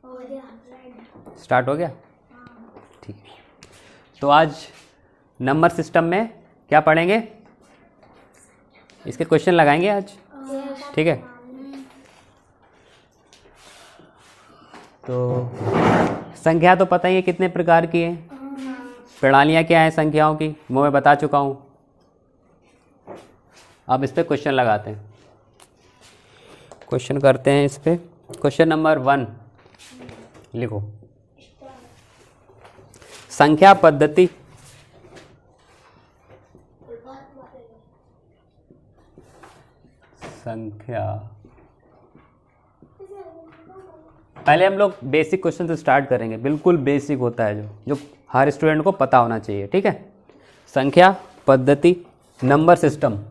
Start हो गया? ठीक है। तो आज नंबर सिस्टम में क्या पढ़ेंगे? इसके क्वेश्चन लगाएंगे आज, ठीक है? तो संख्या तो पता ही है कितने प्रकार की है, प्रणालियाँ क्या है संख्याओं की वो मैं बता चुका हूँ। अब इस पे क्वेश्चन लगाते हैं, क्वेश्चन करते हैं इस पे। क्वेश्चन नंबर 1 लिखो। संख्या पद्धति संख्या, पहले हम लोग बेसिक क्वेश्चन से स्टार्ट करेंगे। बिल्कुल बेसिक होता है जो हर स्टूडेंट को पता होना चाहिए, ठीक है? संख्या पद्धति नंबर सिस्टम।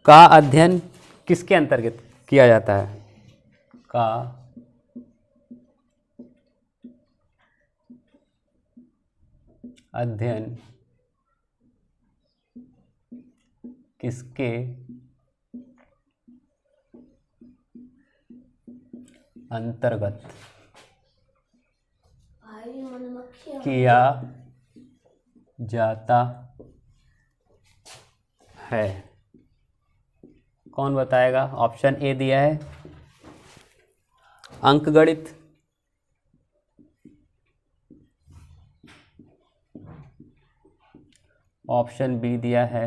का अध्ययन किसके अंतर्गत किया जाता है? का अध्ययन किसके अंतर्गत किया जाता है? कौन बताएगा? ऑप्शन ए दिया है अंकगणित, ऑप्शन बी दिया है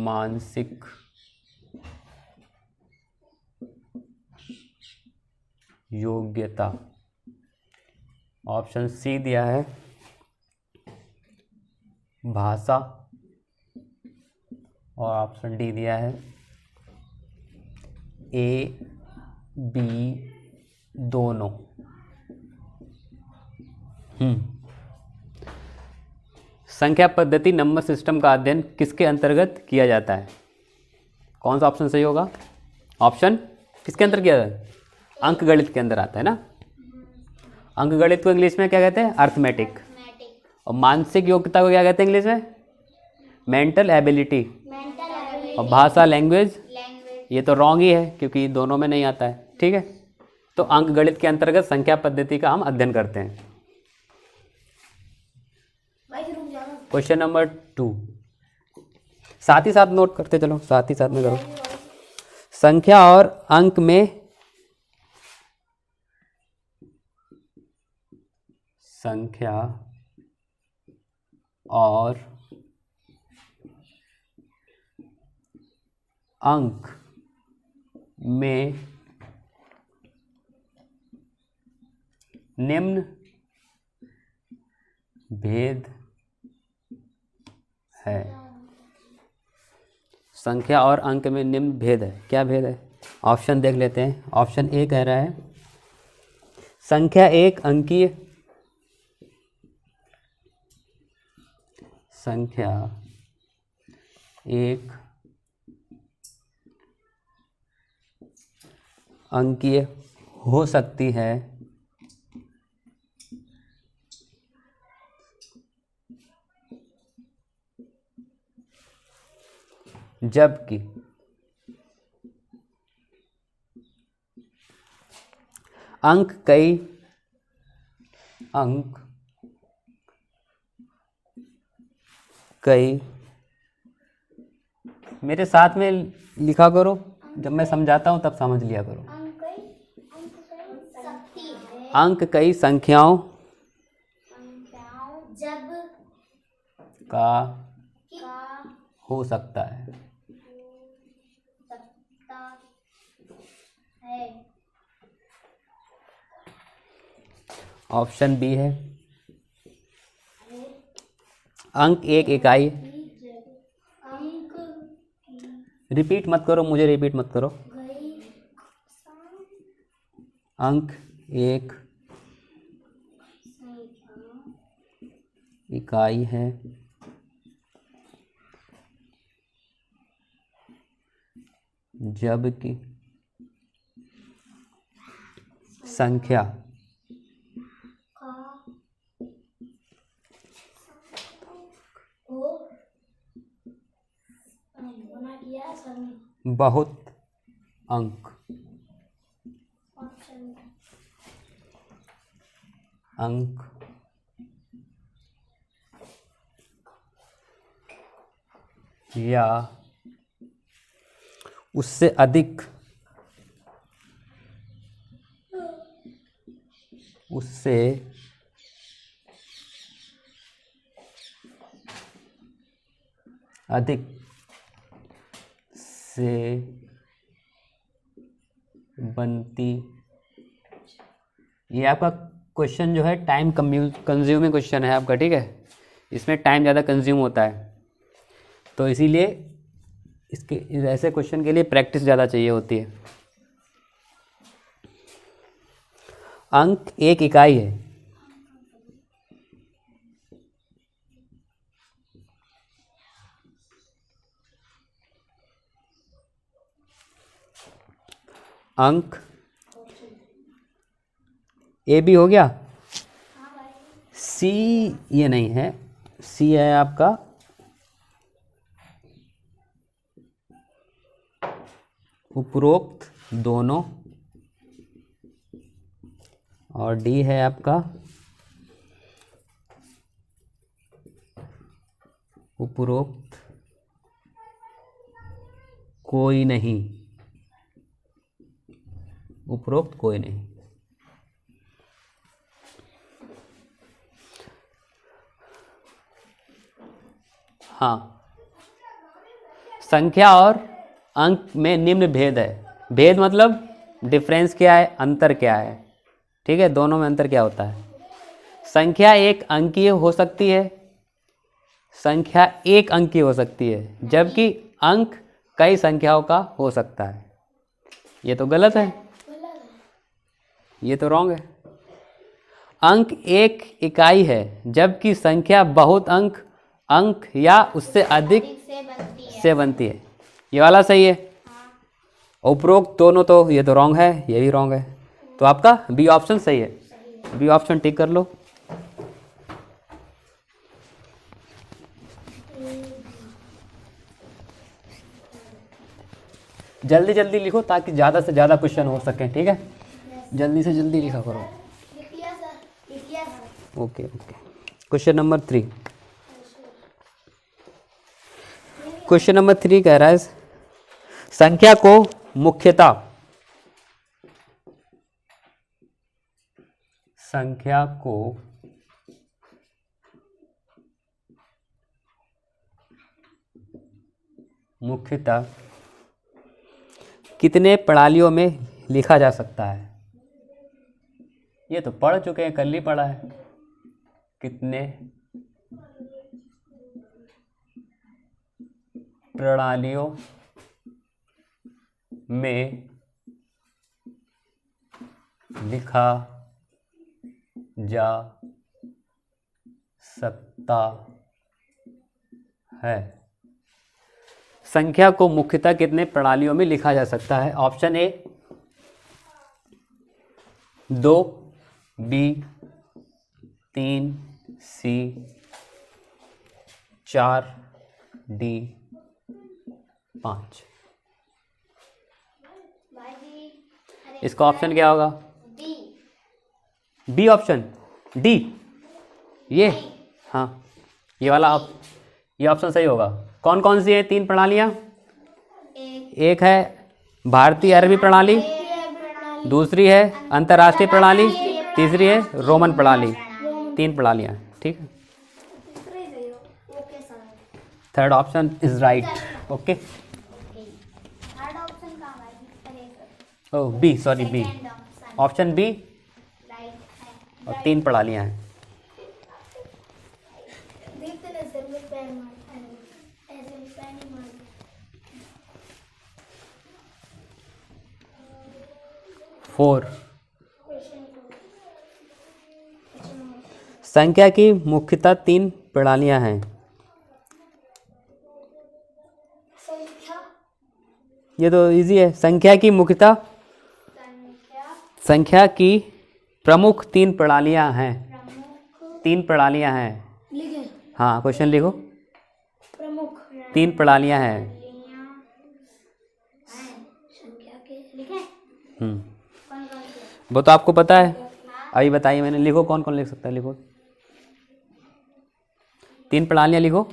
मानसिक योग्यता, ऑप्शन सी दिया है भाषा, और ऑप्शन डी दिया है ए बी दोनों। संख्या पद्धति नंबर सिस्टम का अध्ययन किसके अंतर्गत किया जाता है? कौन सा ऑप्शन सही होगा? ऑप्शन किसके अंदर किया जाता है? अंकगणित के अंदर आता है ना। अंकगणित को इंग्लिश में क्या कहते हैं? अर्थमेटिक। और मानसिक योग्यता को क्या कहते हैं इंग्लिश में? Mental ability. और भाषा लैंग्वेज, ये तो रॉन्ग ही है क्योंकि दोनों में नहीं आता है, ठीक है? तो अंकगणित के अंतर्गत संख्या पद्धति का हम अध्ययन करते हैं। क्वेश्चन नंबर 2, साथ ही साथ नोट करते चलो, साथ ही साथ में करो। संख्या और अंक में संख्या और अंक में निम्न भेद है। संख्या और अंक में निम्न भेद है। क्या भेद है? ऑप्शन देख लेते हैं। ऑप्शन ए कह रहा है संख्या एक अंकीय, संख्या एक अंकीय हो सकती है जबकि अंक कई मेरे साथ में लिखा करो, जब मैं समझाता हूं तब समझ लिया करो। अंक कई संख्याओं जब का हो सकता है। ऑप्शन बी है अंक एक इकाई। रिपीट मत करो, मुझे रिपीट मत करो। अंक एक इकाई है जबकि संख्या बहुत अंक। अंक या उससे अधिक, उससे अधिक से बनती। ये आपका क्वेश्चन जो है टाइम कंज्यूमिंग क्वेश्चन है आपका, ठीक है। इसमें टाइम ज़्यादा कंज्यूम होता है, तो इसीलिए इसके ऐसे क्वेश्चन के लिए प्रैक्टिस ज़्यादा चाहिए होती है। अंक एक इकाई है। अंक ए बी हो गया। सी ये नहीं है, सी है आपका उपरोक्त दोनों, और डी है आपका उपरोक्त कोई नहीं, उपरोक्त कोई नहीं। हाँ, संख्या और अंक में निम्न भेद है। भेद मतलब डिफरेंस क्या है, अंतर क्या है, ठीक है। दोनों में अंतर क्या होता है। संख्या एक अंकीय हो सकती है, संख्या एक अंकीय हो सकती है, जबकि अंक कई संख्याओं का हो सकता है। ये तो गलत है, ये तो रॉन्ग है। अंक एक इकाई है, जबकि संख्या बहुत अंक या उससे अधिक से बनती है। ये वाला सही है। उपरोक्त दोनों तो ये तो रॉन्ग है, ये भी रॉन्ग है। तो आपका बी ऑप्शन सही है। बी ऑप्शन टिक कर लो। जल्दी जल्दी लिखो ताकि ज़्यादा से ज़्यादा क्वेश्चन हो सके, ठीक है। जल्दी से जल्दी लिखा करो। Okay okay. Question number 3। Question number 3 कह रहा है संख्या को मुख्यतः, संख्या को मुख्यतः कितने प्रणालियों में लिखा जा सकता है। ये तो पढ़ चुके हैं, कल ही पढ़ा है। कितने प्रणालियों में लिखा जा सकता है। संख्या को मुख्यतः कितने प्रणालियों में लिखा जा सकता है। Option A 2, B 3, C 4, D 5। इसका ऑप्शन क्या होगा। बी ऑप्शन, डी ये, हाँ ये वाला आप, ये ऑप्शन सही होगा। कौन कौन सी है 3 प्रणालियाँ। एक है भारतीय अरबी प्रणाली, दूसरी है अंतर्राष्ट्रीय प्रणाली, तीसरी है रोमन प्रणाली। 3 प्रणालियाँ, ठीक है। Third option is right. Okay. Oh B, sorry B, option B. और 3 प्रणालियाँ हैं। फोर, संख्या की मुख्यतः 3 प्रणालियां हैं। ये तो इजी है। संख्या की मुख्यतः, संख्या की प्रमुख 3 प्रणालियां हैं। 3 प्रणालियां हैं। हाँ क्वेश्चन लिखो। 3 प्रणालियां हैं। वो तो आपको पता है, अभी बताइए मैंने। लिखो, कौन कौन लिख सकता है, लिखो। 3 प्रणालियाँ लिखो।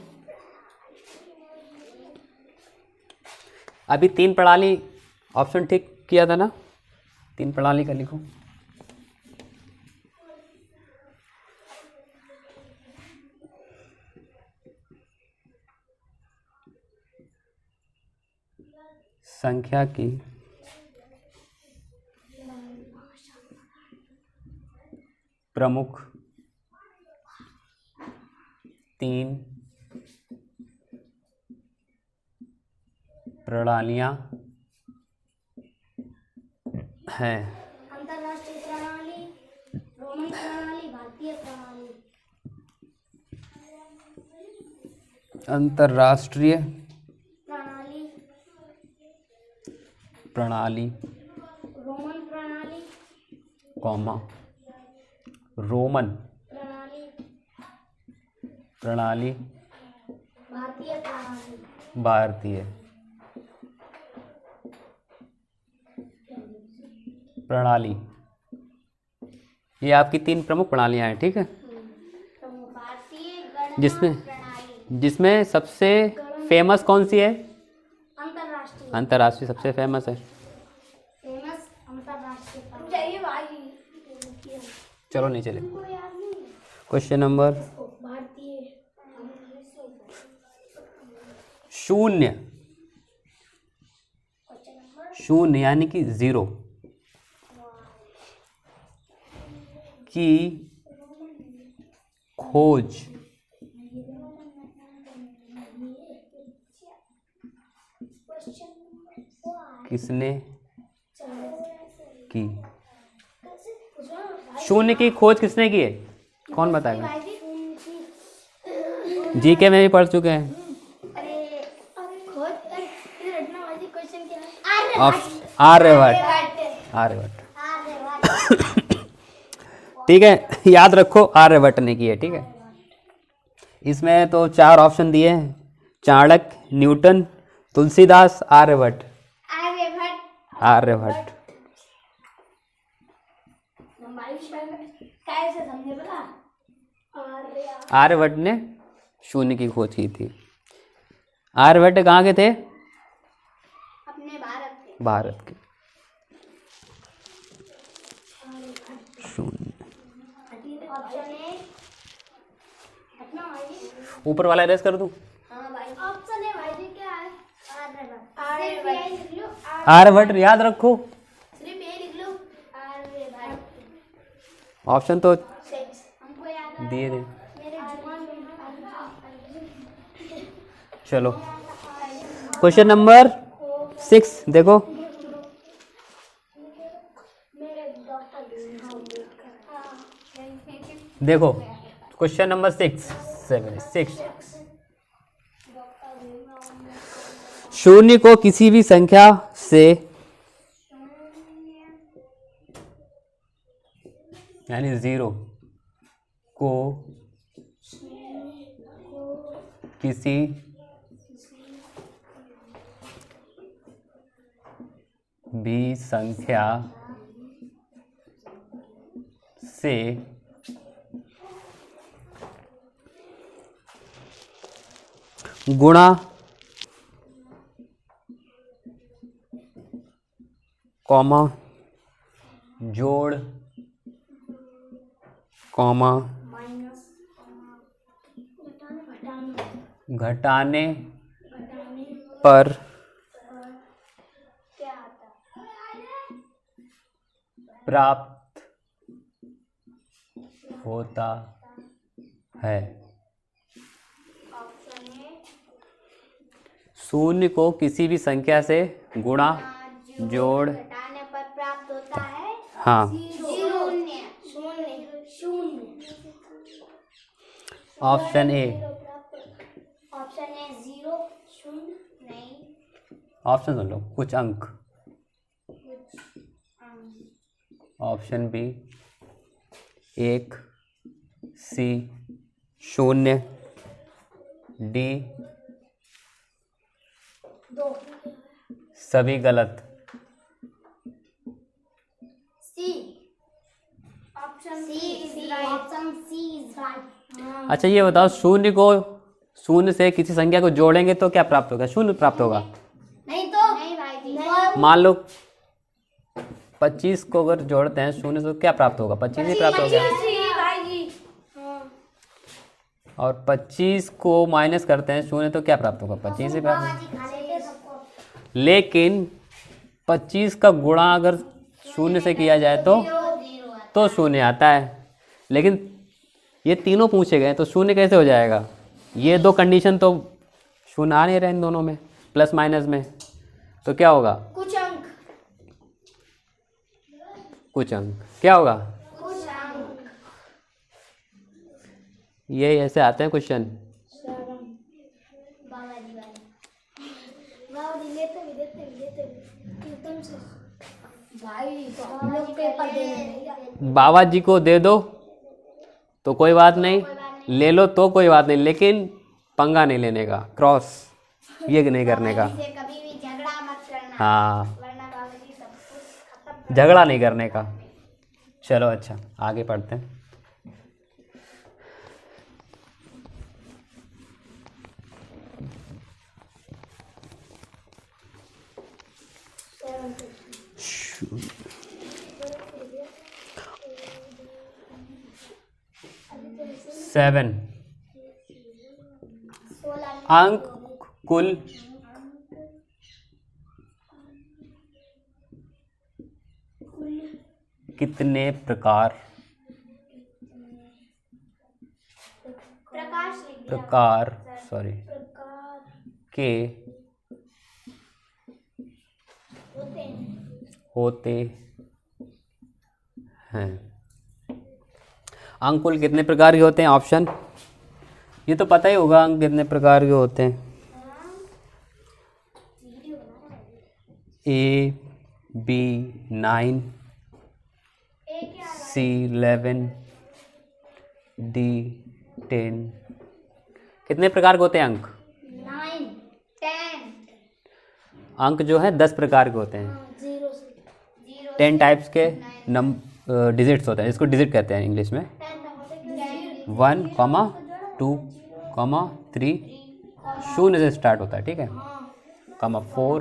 अभी 3 प्रणाली ऑप्शन ठीक किया था ना, 3 प्रणाली का लिखो। संख्या की प्रमुख 3 प्रणालियाँ हैं। अंतरराष्ट्रीय प्रणाली, रोमन प्रणाली, भारतीय प्रणाली। अंतरराष्ट्रीय प्रणाली, प्रणाली, रोमन प्रणाली, कॉमा, रोमन प्रणाली, प्रणाली, भारतीय प्रणाली। भारतीय प्रणाली। ये आपकी 3 प्रमुख प्रणालियाँ हैं, ठीक है। तो भारतीय गणना जिसमें प्रणाली, जिसमें सबसे फेमस कौन सी है? अंतरराष्ट्रीय। अंतर्राष्ट्रीय सबसे फेमस है। फेमस अंतरराष्ट्रीय प्रणाली। भाई चलो नीचे लिखो। को याद नहीं है। क्वेश्चन नंबर भारतीय 0, 0 यानी कि 0 की खोज किसने की? 0 की खोज किसने की है? कौन बताएगा? जीके में भी पढ़ चुके हैं। अरे खोज ये रटनाबाजी क्वेश्चन क्या है? आर्यभट्ट। आर्यभट्ट, ठीक है, याद रखो, आर्यभट्ट ने की है, ठीक है। इसमें तो 4 ऑप्शन दिए हैं, चाणक्य, न्यूटन, तुलसीदास, आर्यभट्ट। आर्यभट्ट। कैसे समझे बता? आर्यभट्ट ने 0 की खोज की थी। आर्यभट्ट कहाँ के थे? अपने भारत के। भारत के। 0 ऑप्शन ए ऊपर वाला एरेज कर दूं? हाँ भाई। ऑप्शन ए भाई जी क्या है? आर्यभट्ट लिख लो। आर्यभट्ट याद रखो। सिर्फ ये लिख लो, आर्यभट्ट। ऑप्शन तो हमको याद है दिए थे। मेरे जुबान में। चलो क्वेश्चन नंबर 6 देखो। मेरे डॉक्टर देखो क्वेश्चन नंबर 6 0 को किसी भी संख्या से यानी 0 को किसी भी संख्या से गुणा, कॉमा, जोड़, कॉमा, माइनस, घटाने घटाने पर क्या आता है? प्राप्त होता है। ऑप्शन ए 0 को किसी भी संख्या से गुणा, जोड़, घटाने पर प्राप्त होता है हाँ, शून्य। शून्य शून्य। Option A. ऑप्शन ए 0 शून्य नहीं। ऑप्शन सुन लो, कुछ अंक। ऑप्शन बी 1, सी 0, डी दो। सभी गलत। Option C is right, option C is right. अच्छा ये बताओ, शून्य से किसी संख्या को जोड़ेंगे तो क्या प्राप्त होगा? शून्य प्राप्त होगा। नहीं तो नहीं भाई जी, मान लो 25 को अगर जोड़ते हैं शून्य से तो क्या प्राप्त होगा? 25 ही प्राप्त होगा। भाई जी। और 25 को माइनस करते हैं शून्य तो क्या प्राप्त होगा? 25 ही प्राप्त होगा। जी खा लेते सबको। लेकिन 25 का गुणा अगर शून्य से किया जाए तो शून्य आता है। लेकिन ये तीनों पूछे गए तो शून्य कैसे हो जाएगा? ये दो कंडीशन तो शून्य आ नहीं रहे इन दोनों में, प्लस माइनस में, तो क्या होगा? कुछ अंक, कुछ अंक क्या होगा? कुछ अंक। ये ऐसे आते हैं क्वेश्चन। बाबा जी लेते एकदम से भाई, तो हम लोग पेपर दे देंगे। बाबा जी को दे दो तो कोई बात नहीं, ले लो तो कोई बात नहीं, लेकिन पंगा नहीं लेने का, क्रॉस ये नहीं करने का। बाबा जी से कभी भी झगड़ा मत करना, हाँ, वरना बाबा जी सब कुछ खत्म। झगड़ा नहीं करने का। चलो अच्छा आगे पढ़ते हैं। सेवन अंक कुल कितने प्रकार के होते हैं? अंक कुल कितने प्रकार के होते हैं? ऑप्शन ये तो पता ही होगा, अंक कितने प्रकार के होते हैं। A, B 9, C 11, D 10। कितने प्रकार के होते हैं अंक? 9, 10, अंक जो है 10 प्रकार के होते हैं। 0 से 10 टाइप्स के डिजिट्स होते हैं, इसको डिजिट कहते हैं इंग्लिश में। 1, 2, 3 शून्य से स्टार्ट होता है, ठीक है। 4,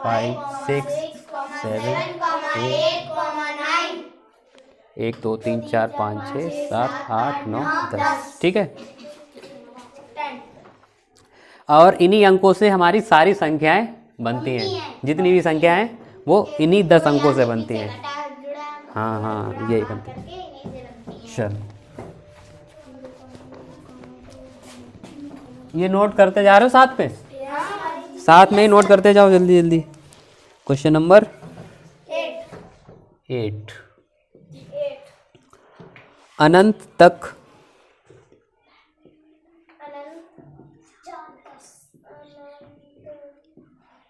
5, 6, 7, 8, 1, 2, 3, 4, 5, 6, 7, 8, 9, 10, ठीक है। और इन्हीं अंकों से हमारी सारी संख्याएं बनती हैं, जितनी भी संख्या हैं वो इन्हीं 10 अंकों से बनती हैं। हाँ हाँ यही बनती है। चल ये नोट करते जा रहे हो साथ में? साथ में ही नोट करते जाओ जल्दी जल्दी। Question number 8। अनंत तक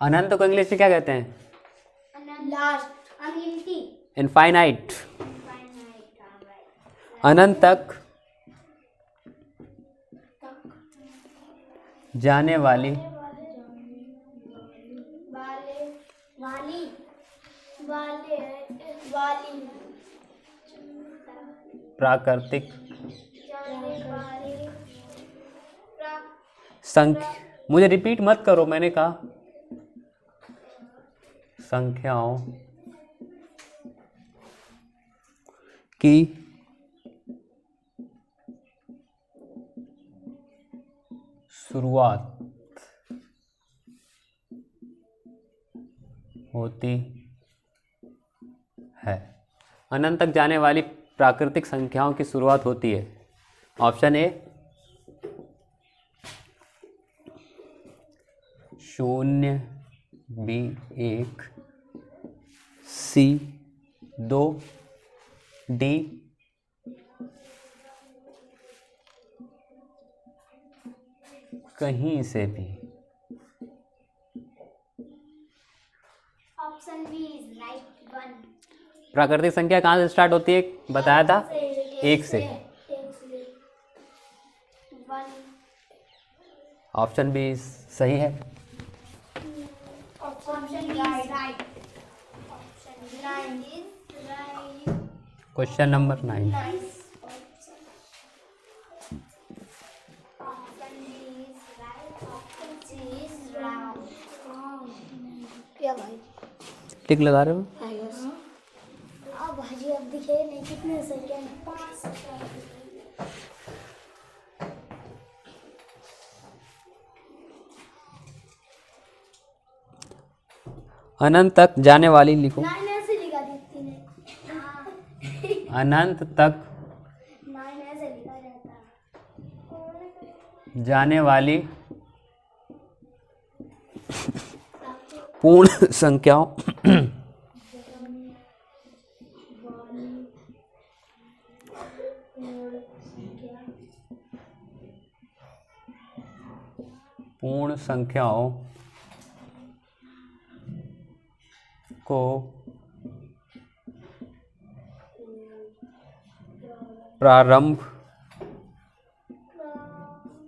अनंत को इंग्लिश में क्या कहते हैं? लास्ट अनगिनती, इनफाइनाइट। अनंत तक जाने वाली प्राकृतिक संख्या, मुझे रिपीट मत करो, मैंने कहा संख्याओं की शुरुआत होती है। अनंत तक जाने वाली प्राकृतिक संख्याओं की शुरुआत होती है। Option A 0, B 1, C 2, D कहीं से भी। Option B is right 1। प्राकृतिक संख्या कहाँ से स्टार्ट होती है बताया था? 1 से। ऑप्शन बी सही है। Option B is right. Option B is right. Question number 9। क्या भाई? टिक लगा रहे हो? अब भाजी अब दिखे नहीं कितने सेकंड? 5 सेकंड। अनंत तक जाने वाली लिखो। नाइन ऐसे लिखा दीप्ति ने। अनंत तक नाइन ऐसे लिखा जाता है। जाने वाली पूर्ण संख्याओं पूर्ण संख्याओं को प्रारंभ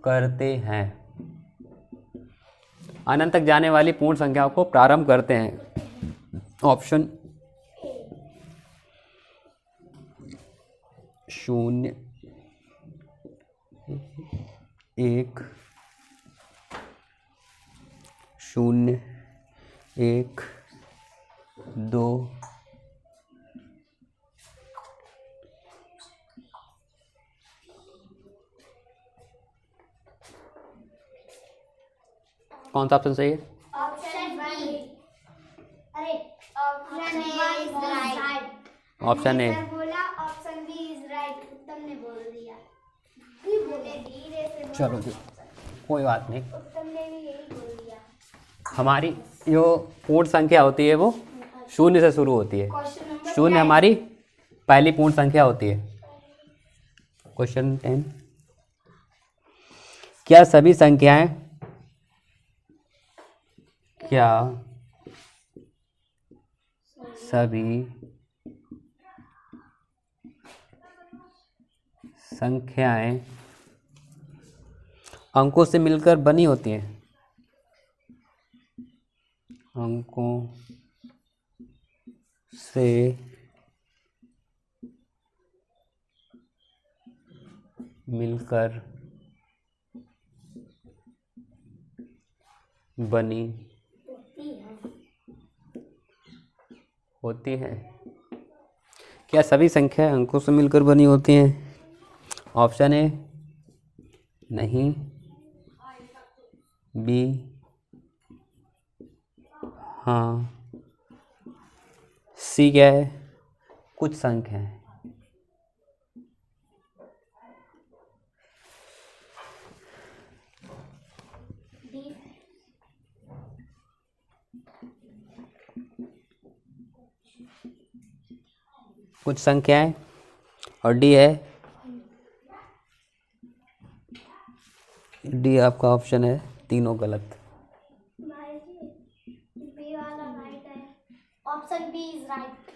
करते हैं। अनंत तक जाने वाली पूर्ण संख्याओं को प्रारंभ करते हैं। ऑप्शन 0, 1, 0, 1, 2, कौन सा ऑप्शन सही है? Option B. अरे option A is right. Option A. बोला ऑप्शन बी इज राइट। उत्तम ने बोल दिया। बोले धीरे से बोला। चलो जी, कोई बात नहीं। उत्तम ने भी यही बोल दिया। हमारी जो पूर्ण संख्या होती है वो 0 से शुरू होती है। क्वेश्चन नंबर 0 हमारी पहली पूर्ण संख्या होती है। क्वेश्चन 10, क्या सभी संख्याएं अंकों से मिलकर बनी होती हैं? अंकों से मिलकर बनी होती है। क्या सभी संख्याएं अंकों से मिलकर बनी होती हैं? ऑप्शन ए नहीं, बी हाँ, सी क्या है? कुछ संख्याएं। कुछ संख्याएं और डी है। डी आपका ऑप्शन है। तीनों गलत। बी वाला राइट है। Option B is right.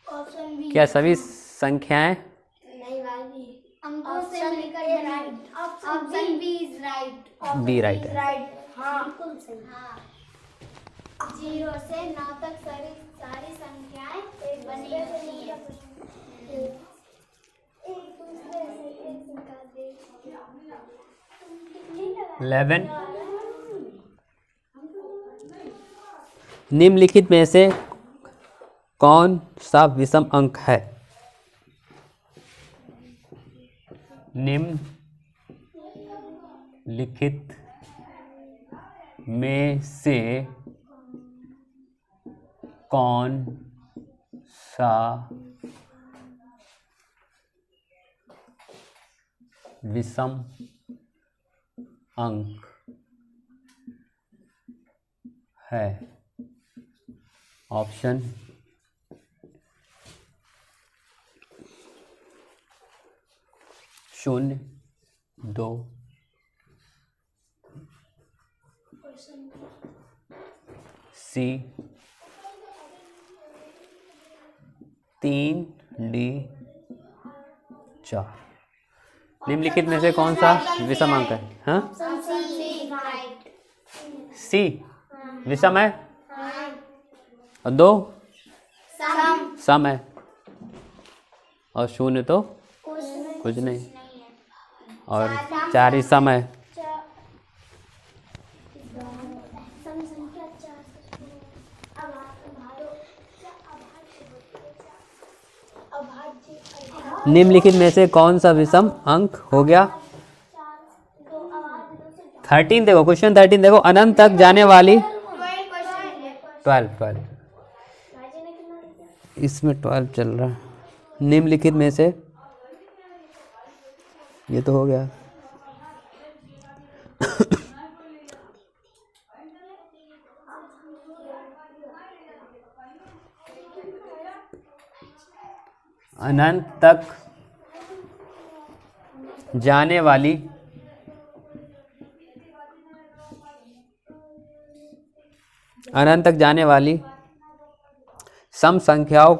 Option B. क्या सभी संख्याएं नहीं भाई, अंकों से मिलकर right. Option B is right. B right है। राइट, हाँ बिल्कुल सही। हाँ, 0 से 9 तक सारी संख्याएं बनी होती हैं। एक दूसरे से एक संख्या दे। 11, निम्नलिखित में से कौन सा विषम अंक है? निम्नलिखित में से कौन सा विषम अंक है? ऑप्शन 0, 2, सी 3, डी 4। निम्नलिखित में से कौन सा विषम अंक है? हाँ, सी विषम है और 2 सम है। और शून्य तो कुछ नहीं, नहीं है। और 4 ही सम है। सम संख्या 4 से अभाज्य निम्नलिखित में से कौन सा विषम अंक हो गया? 13 देखो, क्वेश्चन 13 देखो, अनंत तक जाने वाली 12 इसमें 12 चल रहा है। निम्नलिखित में से, ये तो हो गया। अनंत तक जाने वाली सम संख्याओं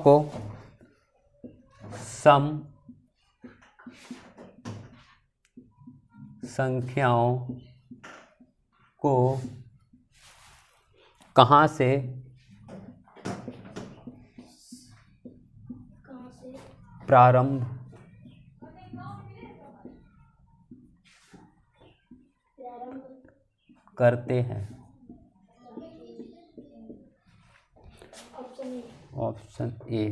को कहाँ से प्रारंभ करते हैं? ऑप्शन ए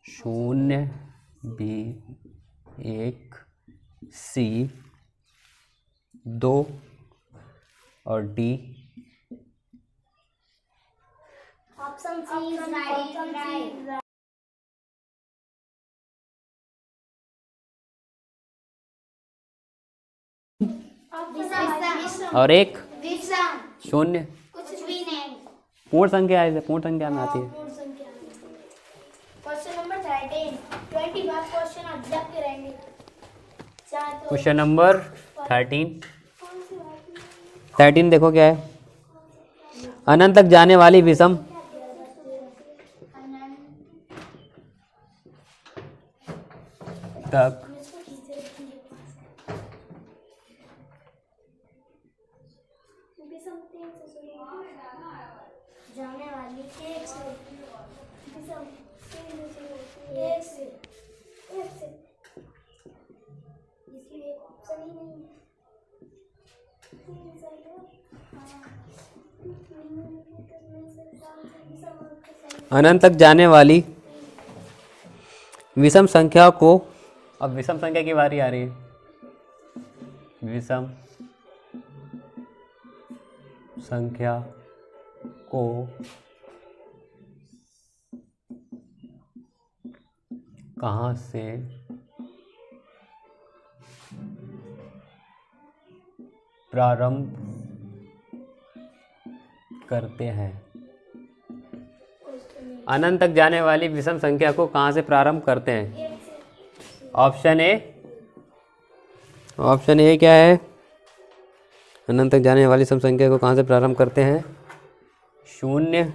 0, बी 1, सी 2 और D option C is right. और एक विषम 0 कुछ भी नहीं। पूर्ण संख्या है, पूर्ण संख्या में आती है। क्वेश्चन नंबर 13 25 क्वेश्चन अब के रहेंगे। क्वेश्चन नंबर 13 देखो क्या है। अनंत तक जाने वाली विषम तक जाने वाली एक से इसलिए ऑप्शन ही नहीं है। अनंत तक जाने वाली विषम संख्या को, अब विषम संख्या की बारी आ रही है। विषम संख्या को कहाँ से प्रारंभ करते हैं? अनंत तक जाने वाली विषम संख्या को कहाँ से प्रारंभ करते हैं? ऑप्शन ए क्या है? अनंत तक जाने वाली सम संख्या को कहाँ से प्रारंभ करते हैं? 0,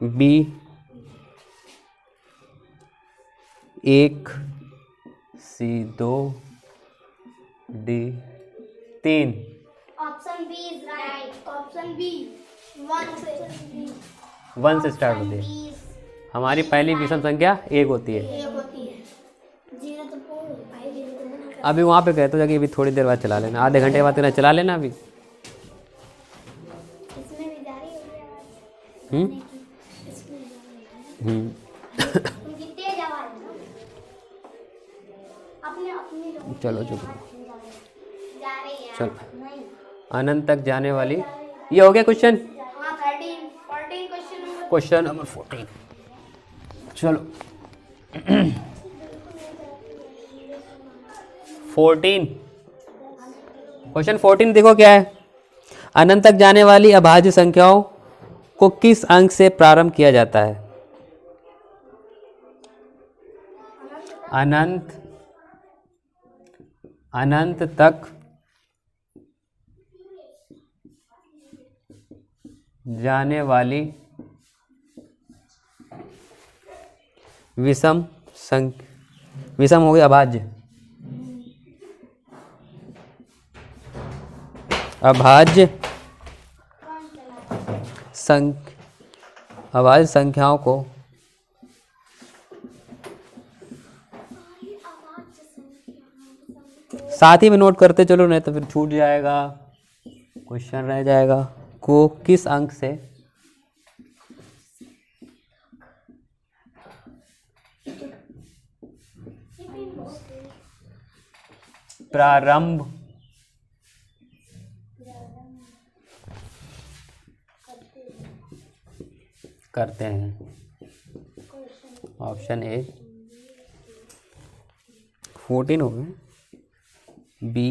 B 1, C 2, D 3। Option B is right. Option B 1 से स्टार्ट होती है। हमारी पहली विषम संख्या 1 होती है। अभी वहाँ पे गए तो जाके अभी थोड़ी देर बाद चला लेना, आधे घंटे बाद तेरा चला लेना अभी। इसमें भी जारी हो गया। उनकी तेज आवाज है। अपने चलो चुप जा रही है। चल। नहीं। अनंत तक जाने वाली, ये हो गया क्वेश्चन। हाँ 13 14 क्वेश्चन नंबर 14। चलो 14 क्वेश्चन 14 देखो क्या है। अनंत तक जाने वाली अभाज्य संख्याओं को किस अंक से प्रारंभ किया जाता है? अनंत तक जाने वाली विषम हो गई अभाज्य अभाज्य संख्याओं को साथ ही में नोट करते चलो, नहीं तो फिर छूट जाएगा, क्वेश्चन रह जाएगा। को किस अंक से प्रारंभ करते हैं? ऑप्शन ए 14 हो गए, बी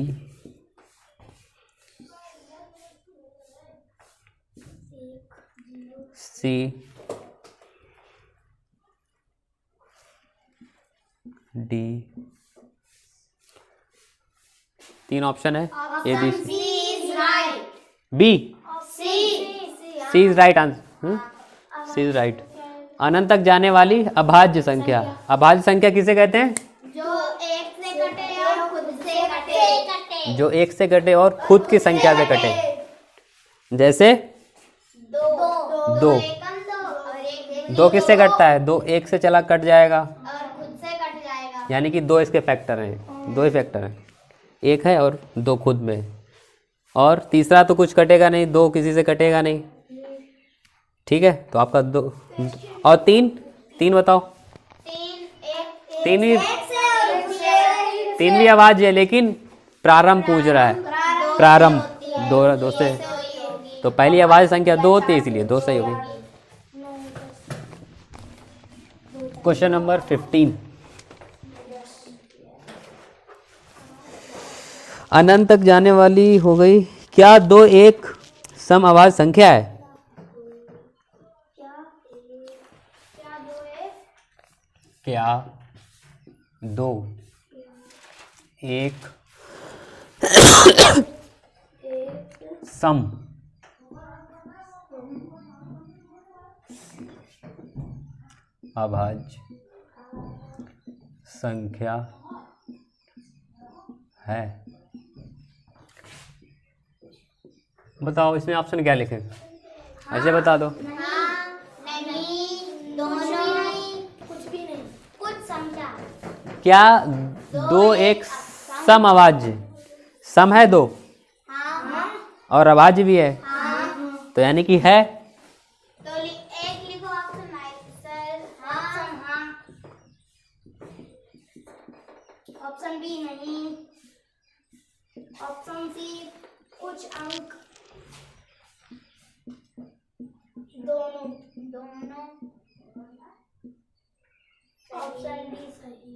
सी डी। 3 ऑप्शन है, A B C. B C is right answer, C is right. अनंत तक जाने वाली अभाज्य संख्या, अभाज्य संख्या किसे कहते हैं? जो एक से कटे और खुद से कटे। जो एक से कटे और खुद की संख्या से कटे। जैसे दो, दो किससे कटता है? दो एक से चला कट जाएगा और खुद से कट जाएगा। यानी कि दो इसके फैक्टर हैं, दो ही फैक्टर हैं, एक है और दो खुद में। और तीसरा तो कुछ कटेगा नहीं, दो किसी से कटेगा नहीं, ठीक है। तो आपका दो और तीन, तीन बताओ। तीन भी, तीन भी अभाज्य है, लेकिन प्रारंभ पूछ रहा है, प्रारंभ दो से। तो पहली अभाज्य संख्या दो होती है, इसलिए दो सही होगी। Question number 15। अनंत तक जाने वाली हो गई। क्या दो एक सम अभाज्य संख्या है? क्या दो एक सम अभाज्य संख्या है? बताओ इसमें ऑप्शन क्या लिखें, ऐसे बता दो। नहीं, दोनों नहीं, कुछ भी नहीं, कुछ संख्या। क्या दो एक सम अभाज्य, सम है दो हाँ और अभाज्य भी है, हाँ। तो यानी कि है। तो एक लिखो ऑप्शन सर। हाँ। ऑप्शन बी नहीं, ऑप्शन सी कुछ अंक, दोनों दोनों। ऑप्शन डी सही,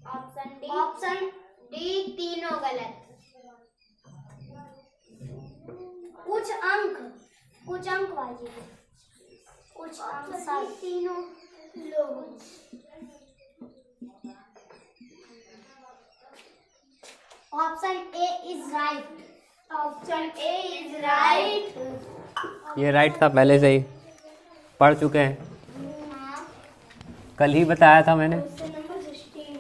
ऑप्शन डी तीनों गलत। कुछ अंक बाजी, कुछ अंक सब तीनों लोग। Option A is right, option A is right. ये राइट था, पहले से ही पढ़ चुके हैं, हाँ। कल ही बताया था मैंने। नंबर 16।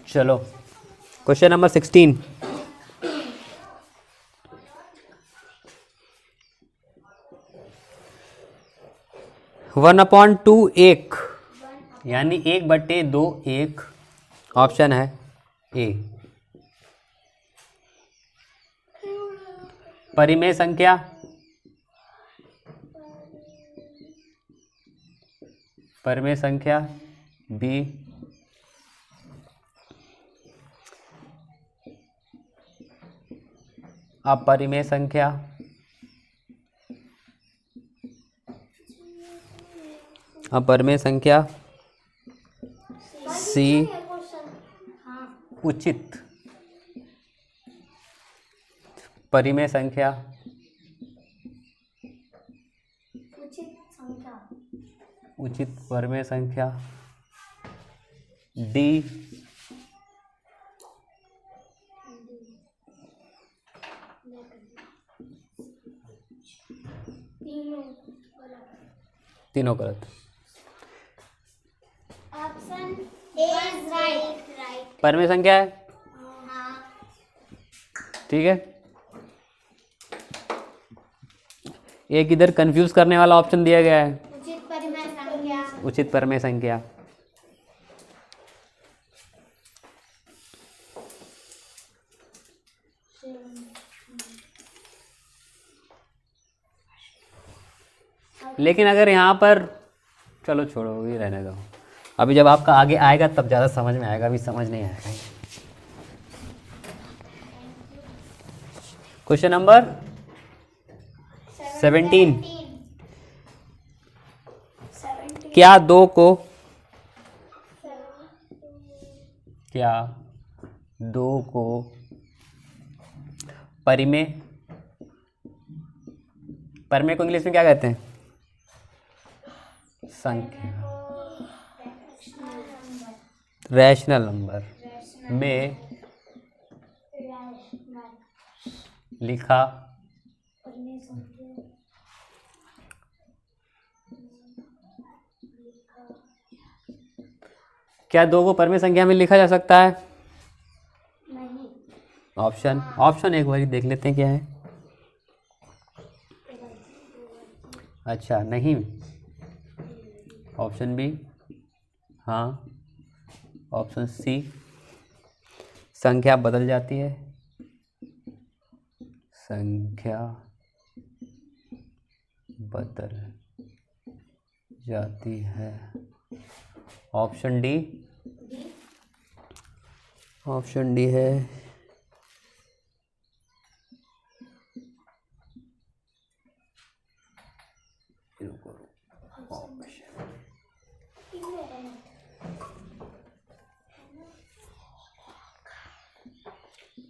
चलो question number 16। One upon two एक, यानी 1/2 एक। ऑप्शन है ए परिमेय संख्या, परिमेय संख्या, बी अपरिमेय संख्या, अपरिमेय संख्या, सी उचित परिमेय संख्या, उचित परिमेय संख्या, डी तीनों गलत। Option A is right. परिमेय संख्या है, ठीक है, एक इधर कंफ्यूज करने वाला ऑप्शन दिया गया है, उचित परिमेय संख्या। उचित परिमेय संख्या। लेकिन अगर यहाँ पर, चलो छोड़ो भी रहने दो, अभी जब आपका आगे आएगा तब ज़्यादा समझ में आएगा, अभी समझ नहीं आएगा। Question number 17। क्या दो को परिमेय को इंग्लिश में क्या कहते हैं? संख्या, रैशनल नंबर में लिखा क्या दो को परिमेय संख्या में लिखा जा सकता है? नहीं। ऑप्शन एक बार देख लेते हैं क्या है। अच्छा नहीं, ऑप्शन बी हाँ, ऑप्शन सी संख्या बदल जाती है, संख्या बदल जाती है, ऑप्शन डी है।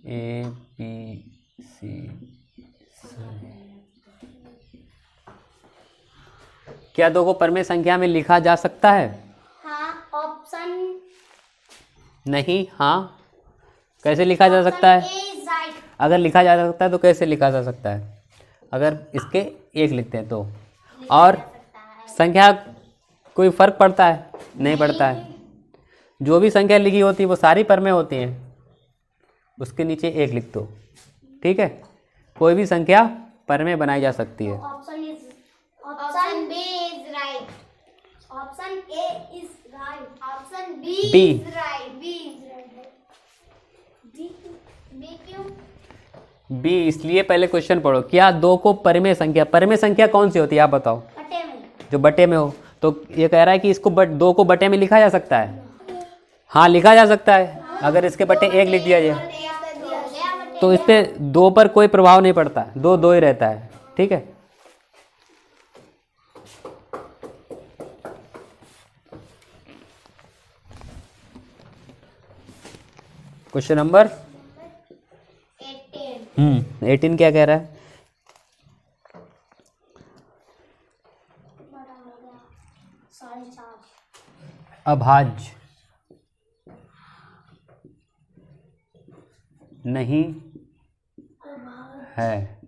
A B C. क्या दो को परिमेय संख्या में लिखा जा सकता है? हाँ, ऑप्शन नहीं हाँ। कैसे लिखा जा सकता है? अगर लिखा जा सकता है तो कैसे लिखा जा सकता है? अगर इसके एक लिखते हैं तो, और संख्या कोई फर्क पड़ता है? नहीं पड़ता है। जो भी संख्या लिखी होती है वो सारी परिमेय होती हैं, उसके नीचे एक लिख दो, ठीक है। कोई भी संख्या परिमेय बनाई जा सकती है। Option B is right, option A is right, option B B is right, B is right. B क्यों? बी इसलिए, पहले क्वेश्चन पढ़ो। क्या दो को परिमेय संख्या कौन सी होती है आप बताओ? बटे में। जो बटे में हो। तो ये कह रहा है कि इसको दो को बटे में लिखा जा सकता है। हाँ लिखा जा सकता है, अगर इसके बटे एक लिख दिया जाए तो इस पे दो पर कोई प्रभाव नहीं पड़ता, दो दो ही रहता है, ठीक है। क्वेश्चन नंबर 18 क्या कह रहा है? अभाज्य नहीं है।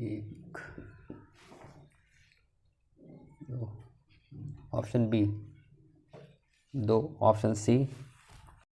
एक दो, ऑप्शन बी दो, ऑप्शन सी